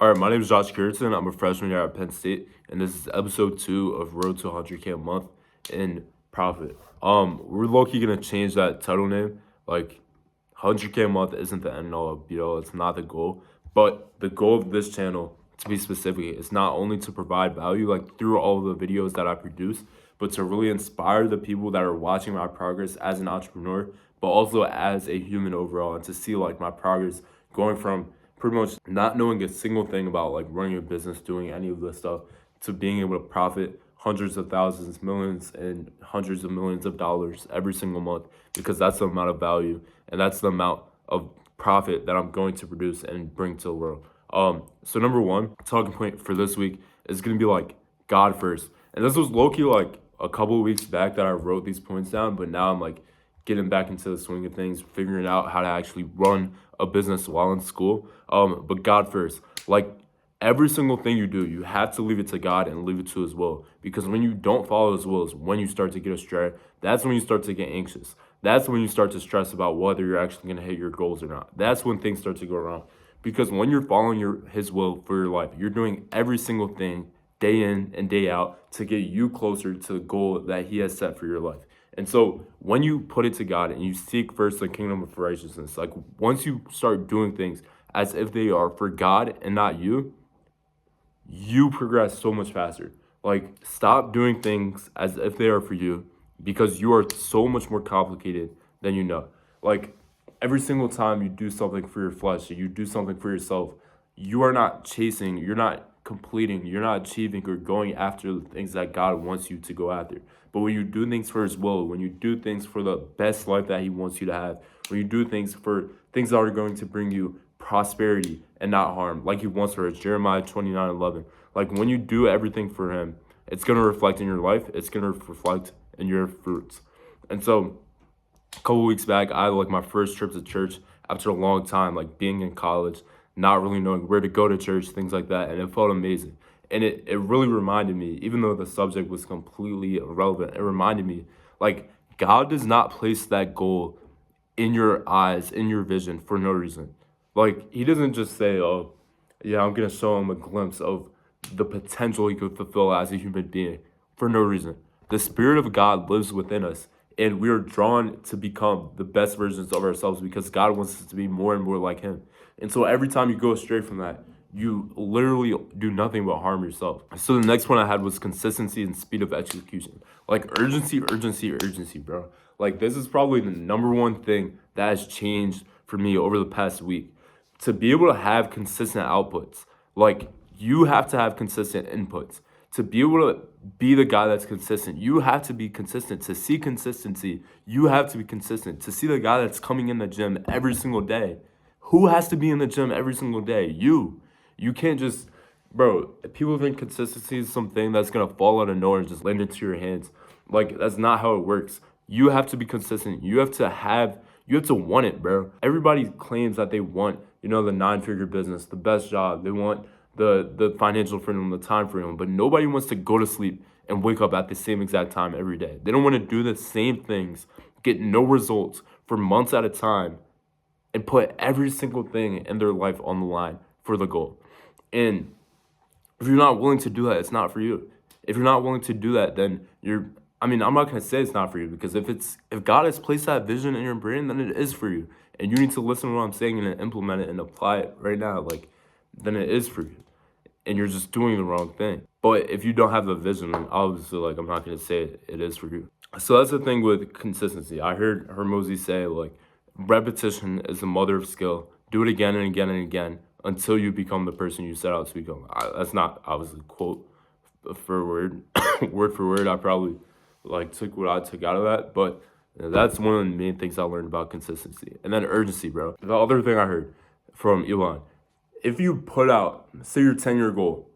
All right, my name is Josh Curtin. I'm a freshman here at Penn State, and this is episode 2 of Road to 100K a month in profit. We're low-key gonna change that title name. Like, 100K a month isn't the end all be all. It's not the goal, but the goal of this channel, to be specific, is not only to provide value like through all the videos that I produce, but to really inspire the people that are watching my progress as an entrepreneur, but also as a human overall, and to see like my progress going from pretty much not knowing a single thing about like running a business, doing any of this stuff, to being able to profit hundreds of thousands, millions, and hundreds of millions of dollars every single month, because that's the amount of value and that's the amount of profit that I'm going to produce and bring to the world. So number one talking point for this week is gonna be like God first. And this was low-key like a couple of weeks back that I wrote these points down, but now I'm like getting back into the swing of things, figuring out how to actually run a business while in school. But God first, like every single thing you do, you have to leave it to God and leave it to His will. Because when you don't follow His will is when you start to get astray. That's when you start to get anxious. That's when you start to stress about whether you're actually going to hit your goals or not. That's when things start to go wrong. Because when you're following His will for your life, you're doing every single thing day in and day out to get you closer to the goal that He has set for your life. And so when you put it to God and you seek first the kingdom of righteousness, like once you start doing things as if they are for God and not you, you progress so much faster. Like stop doing things as if they are for you, because you are so much more complicated than you know. Like every single time you do something for your flesh, you do something for yourself, you are not chasing, you're not completing, you're not achieving or going after the things that God wants you to go after. But when you do things for His will, when you do things for the best life that He wants you to have, when you do things for things that are going to bring you prosperity and not harm, like He wants for us, Jeremiah 29:11. Like when you do everything for Him, it's going to reflect in your life. It's going to reflect in your fruits. And so a couple weeks back, I had like my first trip to church after a long time, like being in college, not really knowing where to go to church, things like that. And it felt amazing. And it really reminded me, even though the subject was completely irrelevant, it reminded me like God does not place that goal in your eyes, in your vision for no reason. Like He doesn't just say, oh, yeah, I'm going to show him a glimpse of the potential he could fulfill as a human being for no reason. The Spirit of God lives within us, and we are drawn to become the best versions of ourselves because God wants us to be more and more like Him. And so every time you go astray from that, you literally do nothing but harm yourself. So the next one I had was consistency and speed of execution. Like urgency, urgency, urgency, bro. Like this is probably the number one thing that has changed for me over the past week. To be able to have consistent outputs, like you have to have consistent inputs. To be able to be the guy that's consistent, you have to be consistent. To see consistency, you have to be consistent. To see the guy that's coming in the gym every single day, who has to be in the gym every single day? You. You can't just, bro, if people think consistency is something that's going to fall out of nowhere and just land into your hands. Like, that's not how it works. You have to be consistent. You have to want it, bro. Everybody claims that they want, the 9-figure business, the best job. They want the financial freedom, the time freedom, but nobody wants to go to sleep and wake up at the same exact time every day. They don't want to do the same things, get no results for months at a time, and put every single thing in their life on the line for the goal. And if you're not willing to do that, it's not for you. If you're not willing to do that, then I'm not going to say it's not for you, because if God has placed that vision in your brain, then it is for you. And you need to listen to what I'm saying and implement it and apply it right now. Like, then it is for you. And you're just doing the wrong thing. But if you don't have the vision, then obviously, like, I'm not going to say it is for you. So that's the thing with consistency. I heard Hormozi say, like, repetition is the mother of skill. Do it again and again and again until you become the person you set out to become. That's not obviously quote for word, word for word. I probably like took what I took out of that, but that's one of the main things I learned about consistency. And then urgency, bro. The other thing I heard from Elon, if you put out, say your 10-year goal,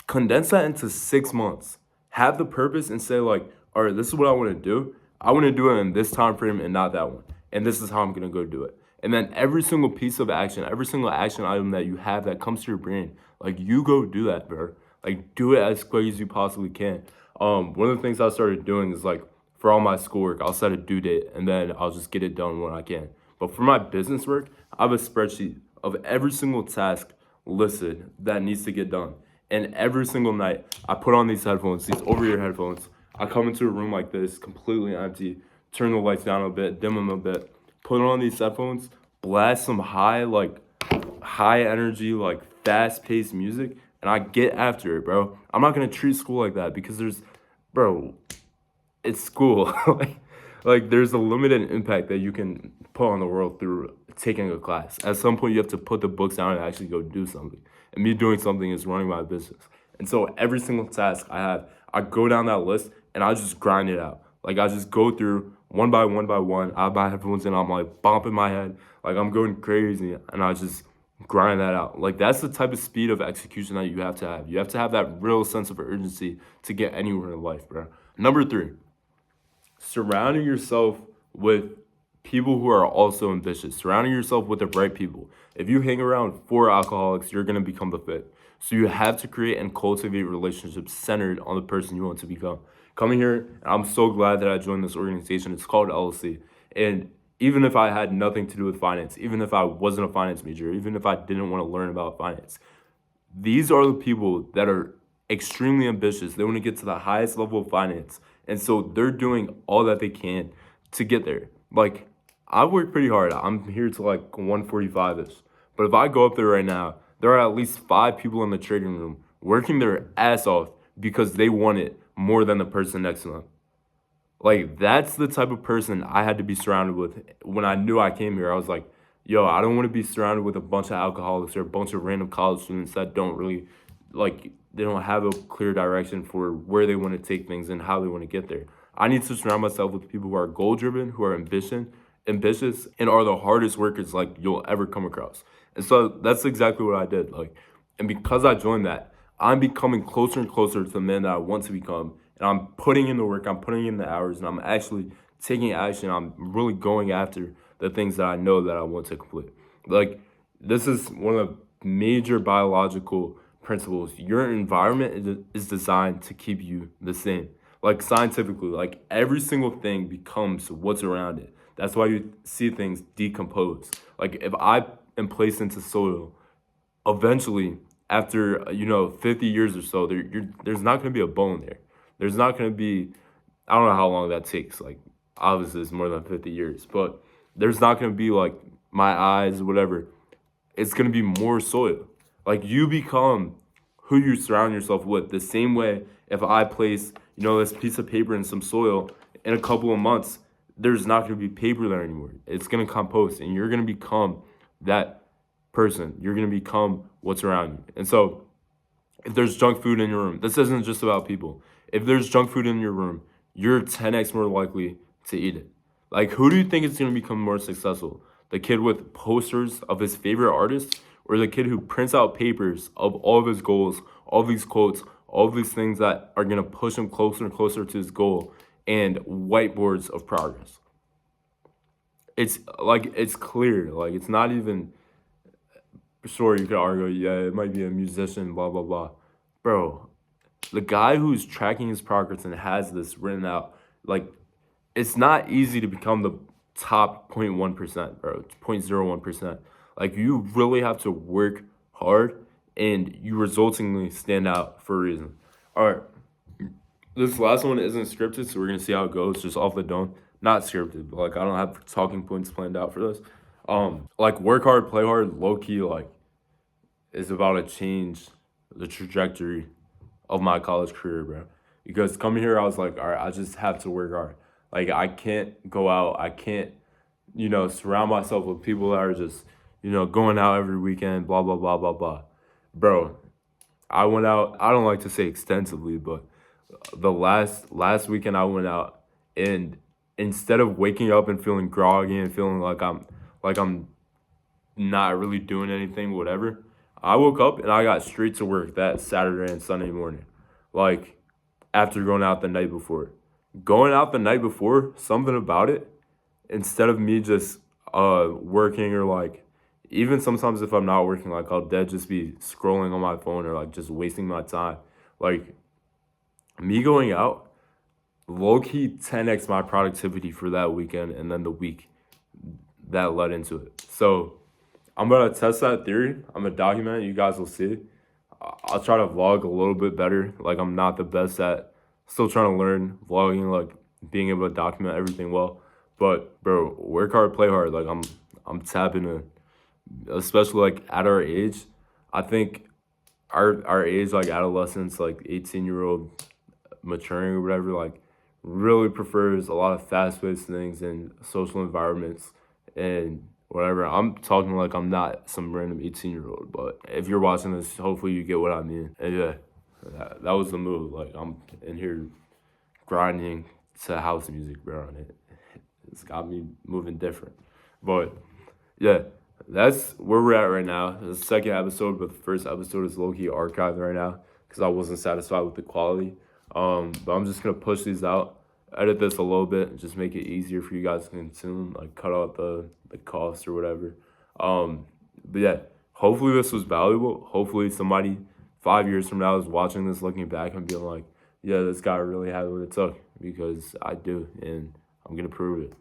condense that into 6 months. Have the purpose and say like, all right, this is what I want to do. I want to do it in this time frame and not that one. And this is how I'm going to go do it. And then every single piece of action, every single action item that you have that comes to your brain, like you go do that, bro. Like do it as quick as you possibly can. One of the things I started doing is like for all my schoolwork, I'll set a due date and then I'll just get it done when I can. But for my business work, I have a spreadsheet of every single task listed that needs to get done. And every single night, I put on these headphones, these over-ear headphones. I come into a room like this, completely empty, turn the lights down a bit, dim them a bit, put on these headphones, blast some high energy, like fast-paced music, and I get after it, bro. I'm not gonna treat school like that because bro, it's school. like there's a limited impact that you can put on the world through taking a class. At some point, you have to put the books down and actually go do something. And me doing something is running my business. And so every single task I have, I go down that list and I just grind it out. Like I just go through one by one by one. I buy headphones and I'm like bumping my head, like I'm going crazy, and I just grind that out. Like that's the type of speed of execution that you have to have. You have to have that real sense of urgency to get anywhere in life, bro. Number 3, surrounding yourself with people who are also ambitious. Surrounding yourself with the right people. If you hang around 4 alcoholics, you're gonna become the 5th. So you have to create and cultivate relationships centered on the person you want to become. Coming here, I'm so glad that I joined this organization. It's called LLC. And even if I had nothing to do with finance, even if I wasn't a finance major, even if I didn't want to learn about finance, these are the people that are extremely ambitious. They want to get to the highest level of finance. And so they're doing all that they can to get there. Like, I work pretty hard. I'm here to like 145-ish. But if I go up there right now, there are at least 5 people in the trading room working their ass off because they want it more than the person next to them. Like, that's the type of person I had to be surrounded with when I knew I came here. I was like, yo, I don't want to be surrounded with a bunch of alcoholics or a bunch of random college students that don't really, like, they don't have a clear direction for where they want to take things and how they want to get there. I need to surround myself with people who are goal-driven, who are ambitious, and are the hardest workers, like, you'll ever come across. And so that's exactly what I did. Like, and because I joined that, I'm becoming closer and closer to the man that I want to become. And I'm putting in the work, I'm putting in the hours, and I'm actually taking action. I'm really going after the things that I know that I want to complete. Like, this is one of the major biological principles. Your environment is designed to keep you the same. Like, scientifically, like, every single thing becomes what's around it. That's why you see things decompose. Like, if I am placed into soil, eventually, after 50 years or so, there's not going to be a bone there. There's not going to be, I don't know how long that takes. Like, obviously, it's more than 50 years. But there's not going to be, like, my eyes, whatever. It's going to be more soil. Like, you become who you surround yourself with. The same way, if I place, this piece of paper in some soil, in a couple of months, there's not going to be paper there anymore. It's going to compost, and you're going to become that person. You're going to become what's around you. And so, if there's junk food in your room, this isn't just about people. If there's junk food in your room, you're 10x more likely to eat it. Like, who do you think is going to become more successful? The kid with posters of his favorite artists, or the kid who prints out papers of all of his goals, all of these quotes, all of these things that are going to push him closer and closer to his goal, and whiteboards of progress? It's clear. Like, it's not even, sure, you could argue, yeah, it might be a musician, blah, blah, blah. Bro, the guy who's tracking his progress and has this written out, like, it's not easy to become the top 0.1%, bro, 0.01%. Like, you really have to work hard, and you resultingly stand out for a reason. All right, this last one isn't scripted, so we're going to see how it goes, just off the dome. Not scripted, but, like, I don't have talking points planned out for this. Like, work hard, play hard, low-key, like, is about to change the trajectory of my college career, bro. Because coming here, I was like, all right, I just have to work hard. Like, I can't go out. I can't, surround myself with people that are just, going out every weekend, blah, blah, blah, blah, blah. Bro, I went out, I don't like to say extensively, but the last weekend I went out, and instead of waking up and feeling groggy and feeling like I'm not really doing anything, whatever, I woke up and I got straight to work that Saturday and Sunday morning. Like, after going out the night before. Going out the night before, something about it, instead of me just working, or like, even sometimes if I'm not working, like, I'll dead just be scrolling on my phone, or like just wasting my time. Like, me going out, low-key 10x my productivity for that weekend and then the week that led into it. So I'm gonna test that theory. I'm gonna document it. You guys will see. I'll try to vlog a little bit better. Like I'm not the best at. Still trying to learn vlogging. Like being able to document everything well. But bro, work hard, play hard. Like I'm tapping in, especially like at our age. I think our age, like adolescence, like 18-year-old maturing or whatever, like really prefers a lot of fast-paced things and social environments and whatever. I'm talking like I'm not some random 18-year-old, but if you're watching this, hopefully you get what I mean. And yeah, that was the move. Like I'm in here grinding to house music, bro, and it's got me moving different. But yeah, that's where we're at right now. The second episode, but the first episode is low key archived right now because I wasn't satisfied with the quality. But I'm just gonna push these out, edit this a little bit, and just make it easier for you guys to consume. Like cut out the cost or whatever. But yeah, hopefully this was valuable. Hopefully somebody 5 years from now is watching this, looking back and being like, yeah, this guy really had what it took, because I do, and I'm gonna prove it.